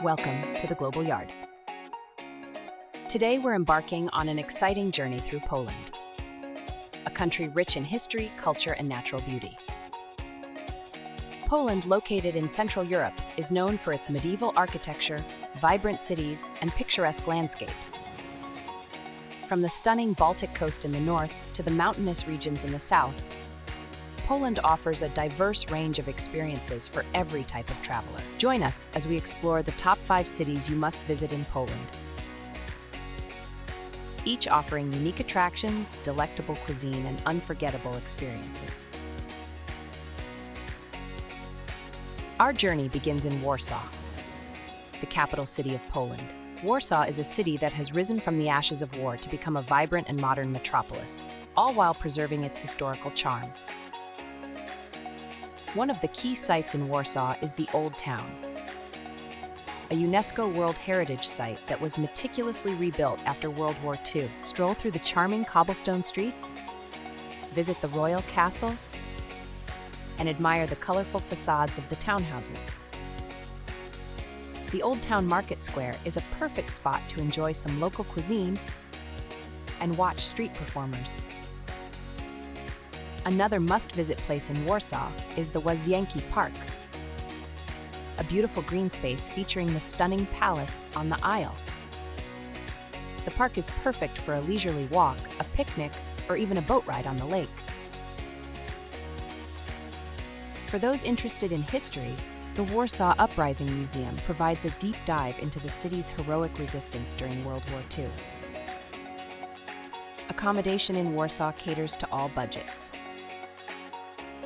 Welcome to the Global Yard. Today we're embarking on an exciting journey through Poland, a country rich in history, culture, and natural beauty. Poland, located in Central Europe, is known for its medieval architecture, vibrant cities, and picturesque landscapes. From the stunning Baltic coast in the north to the mountainous regions in the south, Poland offers a diverse range of experiences for every type of traveler. Join us as we explore the top 5 cities you must visit in Poland, each offering unique attractions, delectable cuisine, and unforgettable experiences. Our journey begins in Warsaw, the capital city of Poland. Warsaw is a city that has risen from the ashes of war to become a vibrant and modern metropolis, all while preserving its historical charm. One of the key sites in Warsaw is the Old Town, a UNESCO World Heritage Site that was meticulously rebuilt after World War II. Stroll through the charming cobblestone streets, visit the Royal Castle, and admire the colorful facades of the townhouses. The Old Town Market Square is a perfect spot to enjoy some local cuisine and watch street performers. Another must-visit place in Warsaw is the Łazienki Park, a beautiful green space featuring the stunning palace on the Isle. The park is perfect for a leisurely walk, a picnic, or even a boat ride on the lake. For those interested in history, the Warsaw Uprising Museum provides a deep dive into the city's heroic resistance during World War II. Accommodation in Warsaw caters to all budgets.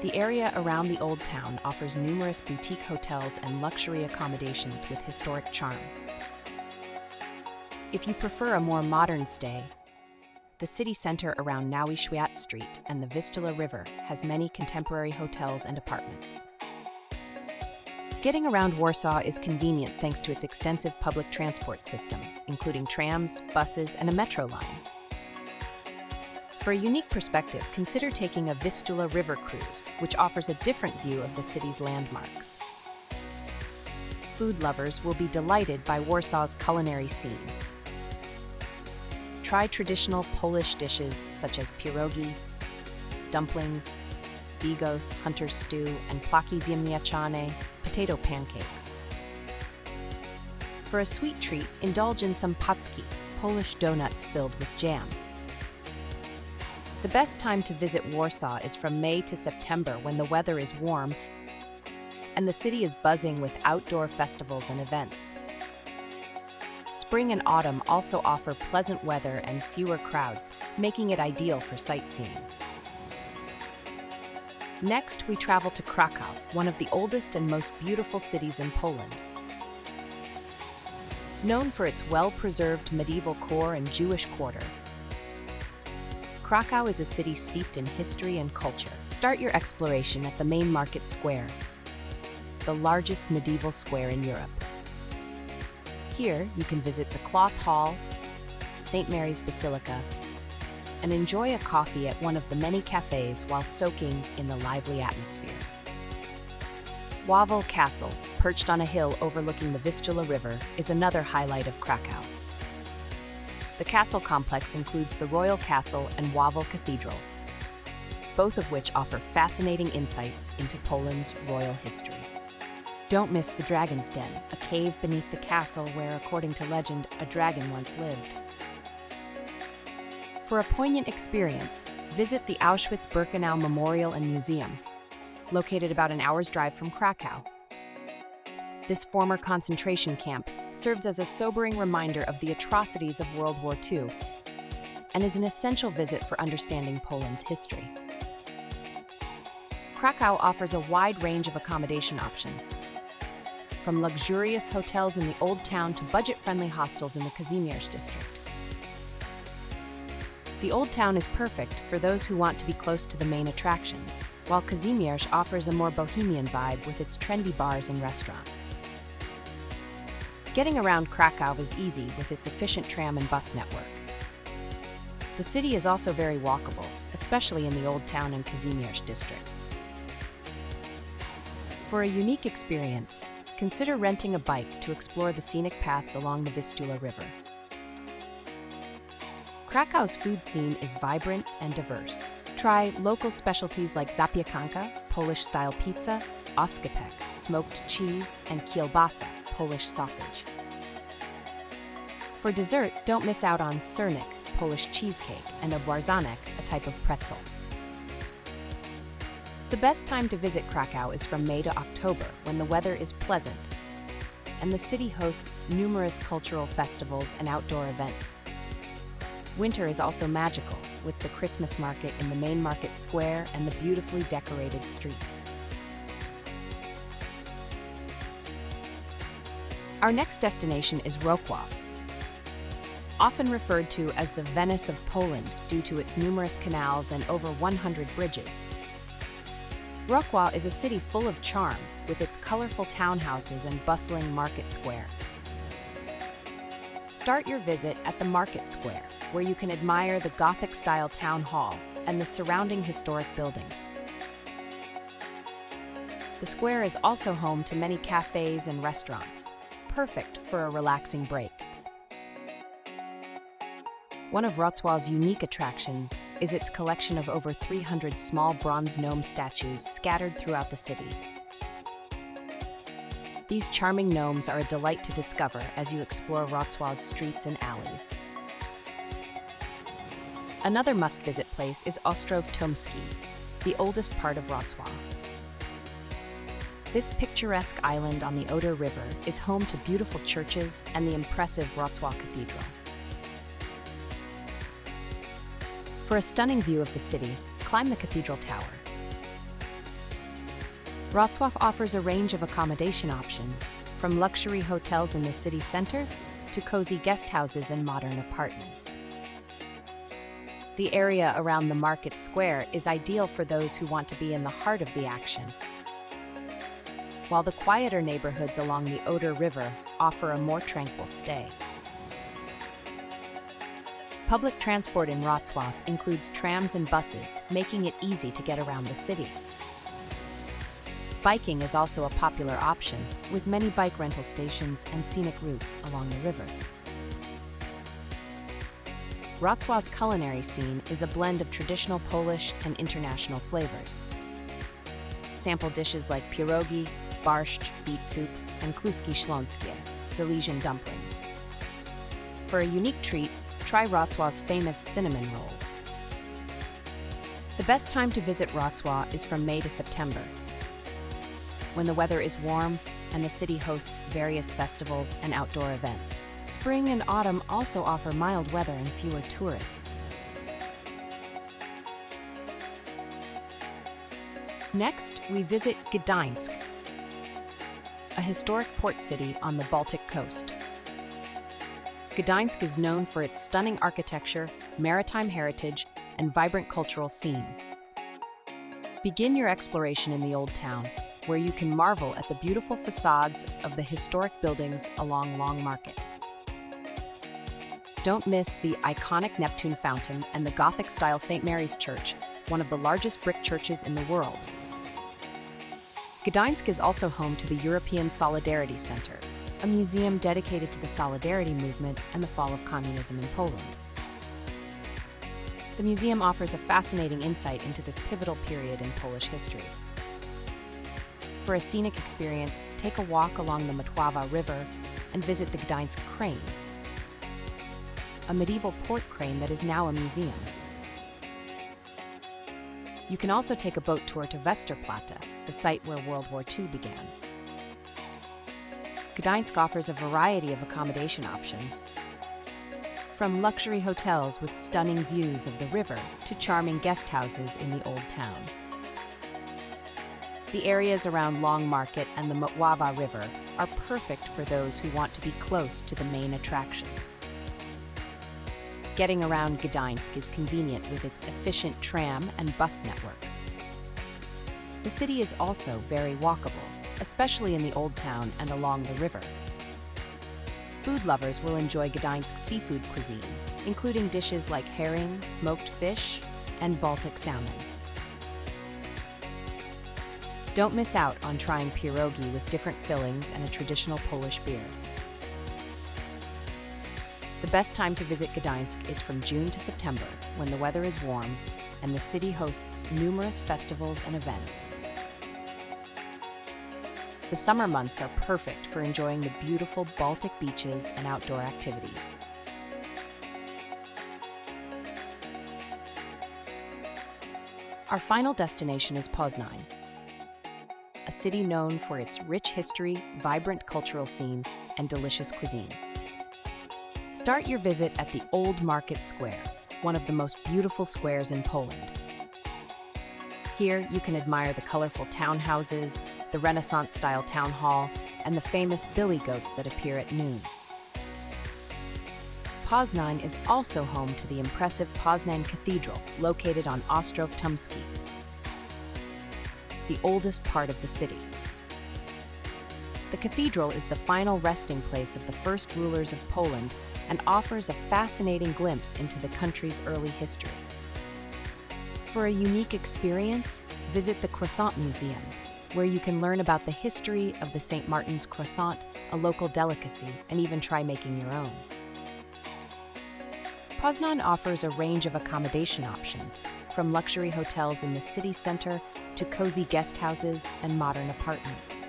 The area around the Old Town offers numerous boutique hotels and luxury accommodations with historic charm. If you prefer a more modern stay, the city center around Nowy Świat Street and the Vistula River has many contemporary hotels and apartments. Getting around Warsaw is convenient thanks to its extensive public transport system, including trams, buses, and a metro line. For a unique perspective, consider taking a Vistula River cruise, which offers a different view of the city's landmarks. Food lovers will be delighted by Warsaw's culinary scene. Try traditional Polish dishes such as pierogi, dumplings, bigos, hunter's stew, and płatki ziemniaczane, potato pancakes. For a sweet treat, indulge in some packi, Polish donuts filled with jam. The best time to visit Warsaw is from May to September, when the weather is warm and the city is buzzing with outdoor festivals and events. Spring and autumn also offer pleasant weather and fewer crowds, making it ideal for sightseeing. Next, we travel to Kraków, one of the oldest and most beautiful cities in Poland. Known for its well-preserved medieval core and Jewish quarter, Kraków is a city steeped in history and culture. Start your exploration at the main market square, the largest medieval square in Europe. Here, you can visit the Cloth Hall, St. Mary's Basilica, and enjoy a coffee at one of the many cafes while soaking in the lively atmosphere. Wawel Castle, perched on a hill overlooking the Vistula River, is another highlight of Kraków. The castle complex includes the Royal Castle and Wawel Cathedral, both of which offer fascinating insights into Poland's royal history. Don't miss the Dragon's Den, a cave beneath the castle where, according to legend, a dragon once lived. For a poignant experience, visit the Auschwitz-Birkenau Memorial and Museum, located about an hour's drive from Kraków. This former concentration camp serves as a sobering reminder of the atrocities of World War II and is an essential visit for understanding Poland's history. Kraków offers a wide range of accommodation options, from luxurious hotels in the Old Town to budget-friendly hostels in the Kazimierz district. The Old Town is perfect for those who want to be close to the main attractions, while Kazimierz offers a more bohemian vibe with its trendy bars and restaurants. Getting around Kraków is easy with its efficient tram and bus network. The city is also very walkable, especially in the Old Town and Kazimierz districts. For a unique experience, consider renting a bike to explore the scenic paths along the Vistula River. Krakow's food scene is vibrant and diverse. Try local specialties like zapiekanka, Polish-style pizza, oskipek, smoked cheese, and kielbasa, Polish sausage. For dessert, don't miss out on scenic, Polish cheesecake, and a bwarzanek, a type of pretzel. The best time to visit Krakow is from May to October, when the weather is pleasant, and the city hosts numerous cultural festivals and outdoor events. Winter is also magical, with the Christmas market in the main market square and the beautifully decorated streets. Our next destination is Wrocław, often referred to as the Venice of Poland due to its numerous canals and over 100 bridges. Wrocław is a city full of charm, with its colorful townhouses and bustling market square. Start your visit at the market square, where you can admire the Gothic-style town hall and the surrounding historic buildings. The square is also home to many cafes and restaurants, perfect for a relaxing break. One of Wrocław's unique attractions is its collection of over 300 small bronze gnome statues scattered throughout the city. These charming gnomes are a delight to discover as you explore Wrocław's streets and alleys. Another must-visit place is Ostrów Tomski, the oldest part of Wrocław. This picturesque island on the Oder River is home to beautiful churches and the impressive Wrocław Cathedral. For a stunning view of the city, climb the cathedral tower. Wrocław offers a range of accommodation options, from luxury hotels in the city center to cozy guest houses and modern apartments. The area around the market square is ideal for those who want to be in the heart of the action, while the quieter neighborhoods along the Oder River offer a more tranquil stay. Public transport in Wrocław includes trams and buses, making it easy to get around the city. Biking is also a popular option, with many bike rental stations and scenic routes along the river. Wrocław's culinary scene is a blend of traditional Polish and international flavors. Sample dishes like pierogi, barszcz, beet soup, and kluski śląskie, Silesian dumplings. For a unique treat, try Wrocław's famous cinnamon rolls. The best time to visit Wrocław is from May to September, when the weather is warm and the city hosts various festivals and outdoor events. Spring and autumn also offer mild weather and fewer tourists. Next, we visit Gdańsk, a historic port city on the Baltic coast. Gdańsk is known for its stunning architecture, maritime heritage, and vibrant cultural scene. Begin your exploration in the Old Town, where you can marvel at the beautiful facades of the historic buildings along Long Market. Don't miss the iconic Neptune Fountain and the Gothic-style St. Mary's Church, one of the largest brick churches in the world. Gdańsk is also home to the European Solidarity Center, a museum dedicated to the Solidarity movement and the fall of communism in Poland. The museum offers a fascinating insight into this pivotal period in Polish history. For a scenic experience, take a walk along the Motława River and visit the Gdańsk Crane, a medieval port crane that is now a museum. You can also take a boat tour to Westerplatte, the site where World War II began. Gdańsk offers a variety of accommodation options, from luxury hotels with stunning views of the river to charming guest houses in the Old Town. The areas around Long Market and the Motława River are perfect for those who want to be close to the main attractions. Getting around Gdańsk is convenient with its efficient tram and bus network. The city is also very walkable, especially in the Old Town and along the river. Food lovers will enjoy Gdańsk's seafood cuisine, including dishes like herring, smoked fish, and Baltic salmon. Don't miss out on trying pierogi with different fillings and a traditional Polish beer. The best time to visit Gdańsk is from June to September, when the weather is warm and the city hosts numerous festivals and events. The summer months are perfect for enjoying the beautiful Baltic beaches and outdoor activities. Our final destination is Poznań, a city known for its rich history, vibrant cultural scene, and delicious cuisine. Start your visit at the Old Market Square, one of the most beautiful squares in Poland. Here, you can admire the colorful townhouses, the Renaissance-style town hall, and the famous billy goats that appear at noon. Poznań is also home to the impressive Poznań Cathedral, located on Ostrów Tumski, the oldest part of the city. The cathedral is the final resting place of the first rulers of Poland and offers a fascinating glimpse into the country's early history. For a unique experience, visit the Croissant Museum, where you can learn about the history of the St. Martin's croissant, a local delicacy, and even try making your own. Poznań offers a range of accommodation options, from luxury hotels in the city center to cozy guest houses and modern apartments.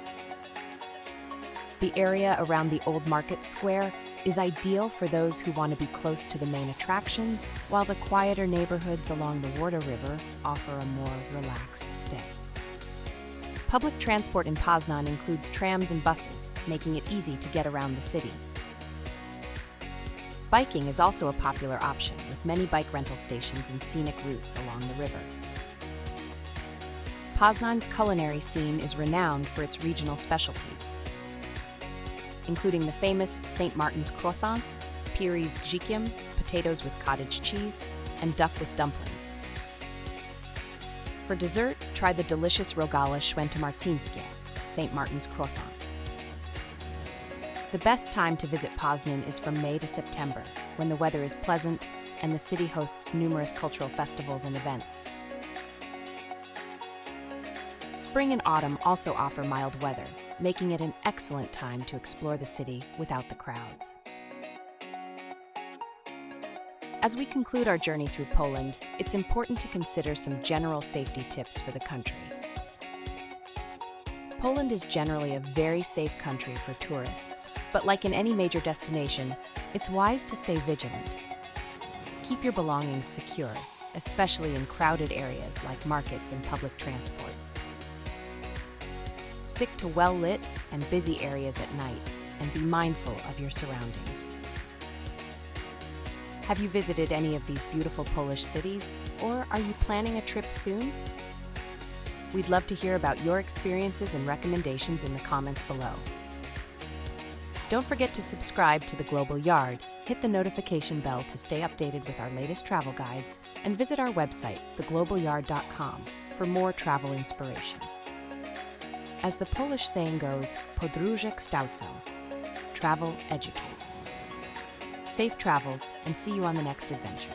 The area around the Old Market Square is ideal for those who want to be close to the main attractions, while the quieter neighborhoods along the Warta River offer a more relaxed stay. Public transport in Poznań includes trams and buses, making it easy to get around the city. Biking is also a popular option, with many bike rental stations and scenic routes along the river. Poznań's culinary scene is renowned for its regional specialties, including the famous St. Martin's croissants, pierogi z grzykiem, potatoes with cottage cheese, and duck with dumplings. For dessert, try the delicious rogale świętomarcińskie, St. Martin's croissants. The best time to visit Poznań is from May to September, when the weather is pleasant and the city hosts numerous cultural festivals and events. Spring and autumn also offer mild weather, making it an excellent time to explore the city without the crowds. As we conclude our journey through Poland, it's important to consider some general safety tips for the country. Poland is generally a very safe country for tourists, but like in any major destination, it's wise to stay vigilant. Keep your belongings secure, especially in crowded areas like markets and public transport. Stick to well-lit and busy areas at night, and be mindful of your surroundings. Have you visited any of these beautiful Polish cities, or are you planning a trip soon? We'd love to hear about your experiences and recommendations in the comments below. Don't forget to subscribe to The Global Yard, hit the notification bell to stay updated with our latest travel guides, and visit our website, theglobalyard.com, for more travel inspiration. As the Polish saying goes, podróże kształcą. Travel educates. Safe travels, and see you on the next adventure.